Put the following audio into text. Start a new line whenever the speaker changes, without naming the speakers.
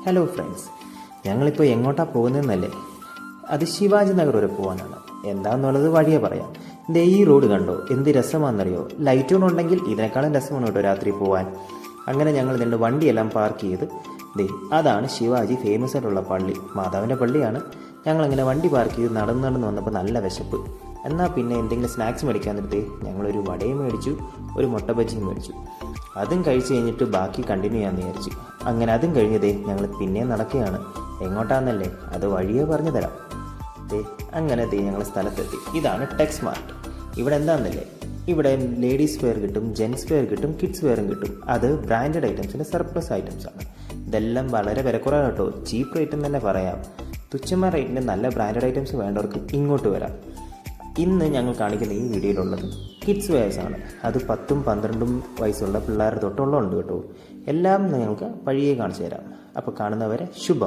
Hello friends, ഞങ്ങളിപ്പോൾ എങ്ങോട്ടാണ് പോകുന്നതെന്നല്ലേ? അത് ശിവാജി നഗർ വരെ പോകാനാണ്. എന്താണെന്നുള്ളത് വഴിയെ പറയാം. ദേ ഈ റോഡ് കണ്ടോ, എന്ത് രസമാണെന്നറിയോ? ലൈറ്റ് ഓൺ ഉണ്ടെങ്കിൽ ഇതിനേക്കാളും രസമാണ് കേട്ടോ രാത്രി പോകാൻ. അങ്ങനെ ഞങ്ങൾ ഇതിൻ്റെ വണ്ടിയെല്ലാം പാർക്ക് ചെയ്ത് ദേ അതാണ് ശിവാജി ഫേമസ് ആയിട്ടുള്ള പള്ളി, മാതാവിൻ്റെ പള്ളിയാണ്. ഞങ്ങളങ്ങനെ വണ്ടി പാർക്ക് ചെയ്ത് നടന്ന് വന്നപ്പോൾ നല്ല വിശപ്പ്. എന്നാൽ പിന്നെ എന്തെങ്കിലും സ്നാക്സ് മേടിക്കാൻ നേരത്തെ ഞങ്ങളൊരു വടയും മേടിച്ചു, ഒരു മുട്ട ബജിയും മേടിച്ചു. അതും കഴിച്ച് കഴിഞ്ഞിട്ട് ബാക്കി കണ്ടിന്യൂ ചെയ്യാമെന്ന് വിചാരിച്ചു. അങ്ങനെ അതും കഴിഞ്ഞതേ ഞങ്ങൾ പിന്നെയും നടക്കുകയാണ്. എങ്ങോട്ടാണെന്നല്ലേ, അത് വഴിയെ പറഞ്ഞു തരാം. അങ്ങനെ ഞങ്ങൾ സ്ഥലത്തെത്തി. ഇതാണ് ടെക്സ് മാർട്ട്. ഇവിടെ എന്താണെന്നല്ലേ, ഇവിടെ ലേഡീസ് വെയർ കിട്ടും, ജെൻസ് വെയർ കിട്ടും, കിഡ്സ് വെയറും കിട്ടും. അത് ബ്രാൻഡഡ് ഐറ്റംസിൻ്റെ സർപ്ലസ് ഐറ്റംസാണ്. ഇതെല്ലാം വളരെ വിലക്കുറവാണ് കേട്ടോ, ചീപ്പ് റേറ്റ് എന്ന് തന്നെ പറയാം. തുച്ഛമായ റേറ്റിന് നല്ല ബ്രാൻഡഡ് ഐറ്റംസ് വേണ്ടവർക്ക് ഇങ്ങോട്ട് വരാം. ഇന്ന് ഞങ്ങൾ കാണിക്കുന്ന ഈ വീഡിയോയിലുള്ളത് കിഡ്സ് വെയർസ് ആണ്. അത് 10ഉം 12ഉം വയസ്സുള്ള പിള്ളേർ തൊട്ടുള്ളതുണ്ട് കേട്ടോ. എല്ലാം ഞങ്ങൾക്ക് വഴിയെ കാണിച്ചു തരാം. അപ്പോൾ കാണുന്നവരെ ശുഭം.